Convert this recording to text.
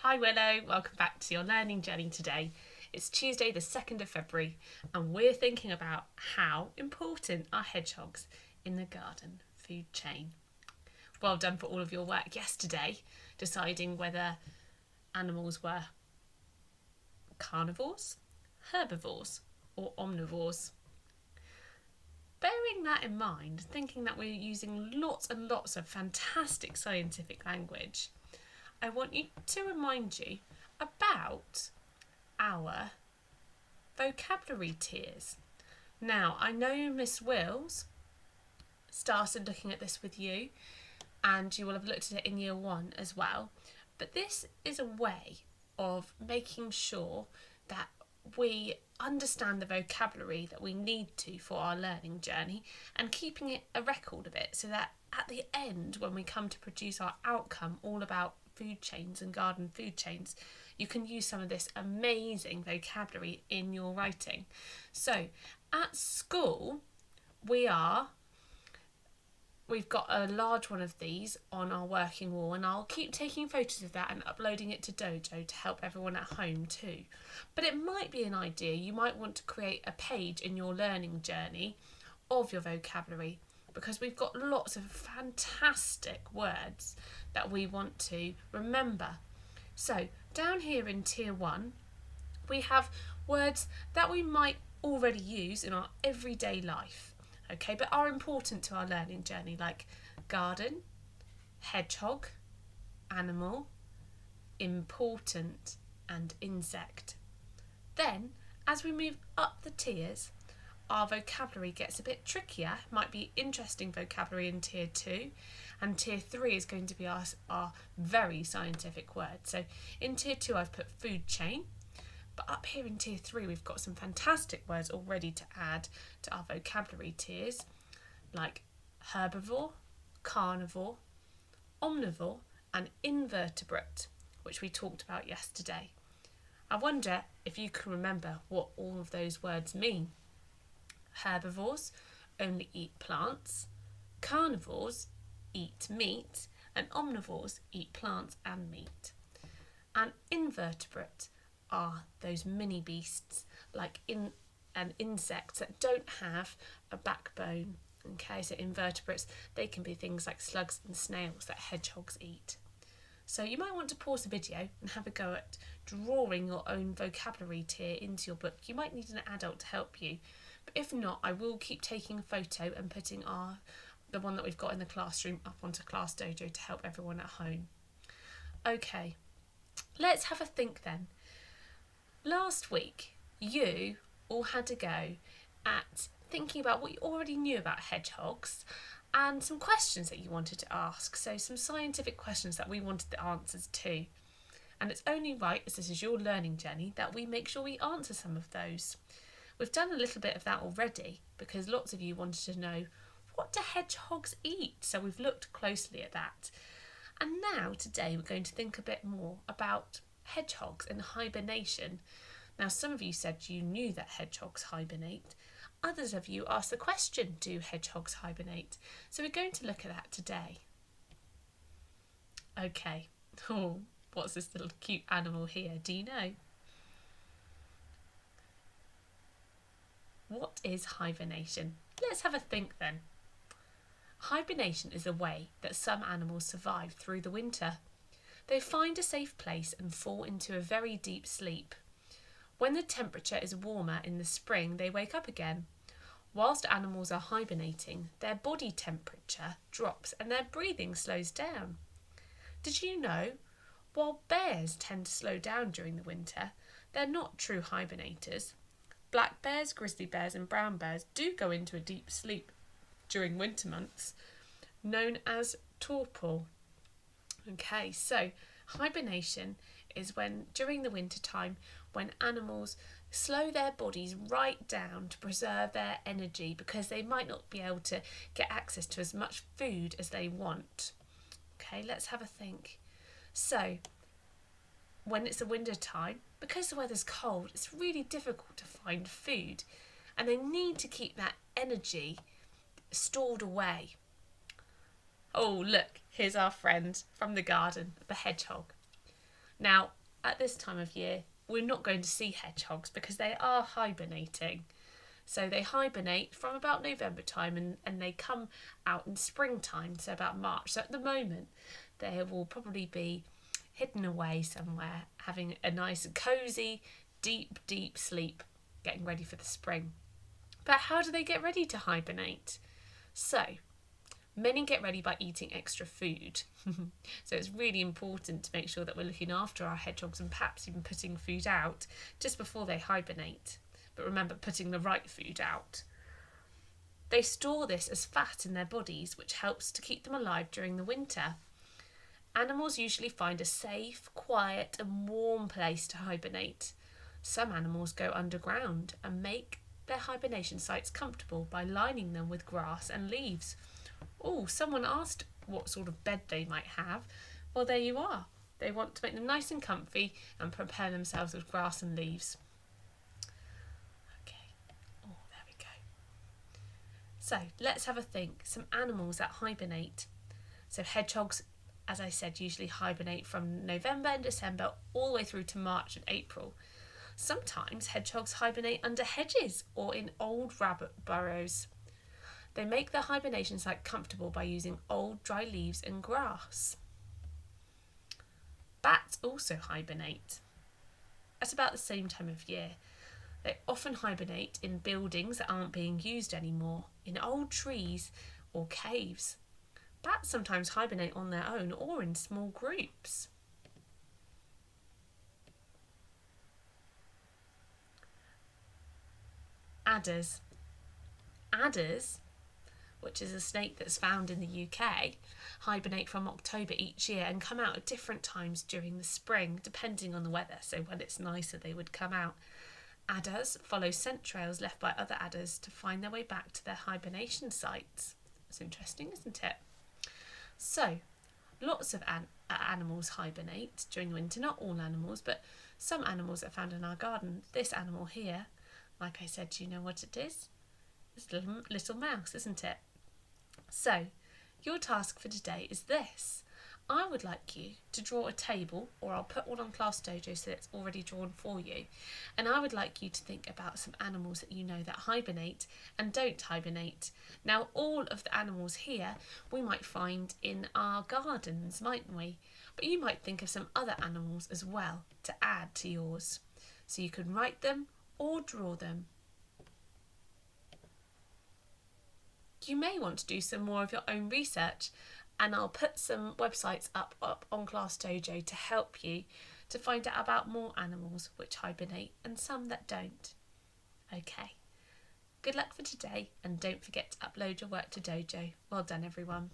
Hi Willow, welcome back to your learning journey today. It's Tuesday the 2nd of February and we're thinking about how important are hedgehogs in the garden food chain. Well done for all of your work yesterday, deciding whether animals were carnivores, herbivores or omnivores. Bearing that in mind, thinking that we're using lots and lots of fantastic scientific language, I want to remind you about our vocabulary tiers. Now, I know Miss Wills started looking at this with you, and you will have looked at it in year 1 as well, but this is a way of making sure that we understand the vocabulary that we need to for our learning journey and keeping a record of it so that at the end, when we come to produce our outcome all about food chains and garden food chains, you can use some of this amazing vocabulary in your writing. So at school, we've got a large one of these on our working wall, and I'll keep taking photos of that and uploading it to Dojo to help everyone at home too. But it might be an idea, you might want to create a page in your learning journey of your vocabulary, because we've got lots of fantastic words that we want to remember. So down here in tier 1, we have words that we might already use in our everyday life, okay, but are important to our learning journey, like garden, hedgehog, animal, important and insect. Then as we move up the tiers, our vocabulary gets a bit trickier. It might be interesting vocabulary in tier 2, and tier 3 is going to be our very scientific words. So in tier 2 I've put food chain, but up here in tier 3 we've got some fantastic words already to add to our vocabulary tiers, like herbivore, carnivore, omnivore and invertebrate, which we talked about yesterday. I wonder if you can remember what all of those words mean. Herbivores only eat plants, carnivores eat meat, and omnivores eat plants and meat. And invertebrate are those mini beasts like insects that don't have a backbone. Okay, so invertebrates, they can be things like slugs and snails that hedgehogs eat. So you might want to pause the video and have a go at drawing your own vocabulary tier into your book. You might need an adult to help you. But if not, I will keep taking a photo and putting the one that we've got in the classroom up onto Class Dojo to help everyone at home. Okay, let's have a think then. Last week, you all had to go at thinking about what you already knew about hedgehogs and some questions that you wanted to ask. So some scientific questions that we wanted the answers to. And it's only right, as this is your learning journey, that we make sure we answer some of those. We've done a little bit of that already because lots of you wanted to know, what do hedgehogs eat? So we've looked closely at that. And now today we're going to think a bit more about hedgehogs and hibernation. Now some of you said you knew that hedgehogs hibernate. Others of you asked the question, do hedgehogs hibernate? So we're going to look at that today. Okay, oh, what's this little cute animal here? Do you know? What is hibernation? Let's have a think then. Hibernation is a way that some animals survive through the winter. They find a safe place and fall into a very deep sleep. When the temperature is warmer in the spring, they wake up again. Whilst animals are hibernating, their body temperature drops and their breathing slows down. Did you know, while bears tend to slow down during the winter, they're not true hibernators. Black bears, grizzly bears and brown bears do go into a deep sleep during winter months, known as torpor. Okay, so hibernation is when, during the winter time, when animals slow their bodies right down to preserve their energy because they might not be able to get access to as much food as they want. Okay, let's have a think. So, when it's the winter time, because the weather's cold, it's really difficult to find food, and they need to keep that energy stored away. Oh, look, here's our friend from the garden, the hedgehog. Now, at this time of year, we're not going to see hedgehogs because they are hibernating. So they hibernate from about November time and they come out in springtime, so about March. So at the moment, they will probably be hidden away somewhere, having a nice, cosy, deep, deep sleep, getting ready for the spring. But how do they get ready to hibernate? So, many get ready by eating extra food. So it's really important to make sure that we're looking after our hedgehogs and perhaps even putting food out just before they hibernate. But remember, putting the right food out. They store this as fat in their bodies, which helps to keep them alive during the winter. Animals usually find a safe, quiet and warm place to hibernate. Some animals go underground and make their hibernation sites comfortable by lining them with grass and leaves. Oh, someone asked what sort of bed they might have. Well, there you are. They want to make them nice and comfy and prepare themselves with grass and leaves. Okay. Oh, there we go. So, let's have a think. Some animals that hibernate. So, hedgehogs, as I said, usually hibernate from November and December all the way through to March and April. Sometimes hedgehogs hibernate under hedges or in old rabbit burrows. They make their hibernation site comfortable by using old dry leaves and grass. Bats also hibernate at about the same time of year. They often hibernate in buildings that aren't being used anymore, in old trees or caves. Bats sometimes hibernate on their own or in small groups. Adders. Adders, which is a snake that's found in the UK, hibernate from October each year and come out at different times during the spring, depending on the weather. So when it's nicer, they would come out. Adders follow scent trails left by other adders to find their way back to their hibernation sites. That's interesting, isn't it? So, lots of animals hibernate during the winter. Not all animals, but some animals are found in our garden. This animal here, like I said, do you know what it is? It's a little mouse, isn't it? So, your task for today is this. I would like you to draw a table, or I'll put one on Class Dojo so it's already drawn for you. And I would like you to think about some animals that you know that hibernate and don't hibernate. Now, all of the animals here we might find in our gardens, mightn't we? But you might think of some other animals as well to add to yours. So you can write them or draw them. You may want to do some more of your own research, and I'll put some websites up on Class Dojo to help you to find out about more animals which hibernate and some that don't. Okay, good luck for today, and don't forget to upload your work to Dojo. Well done, everyone.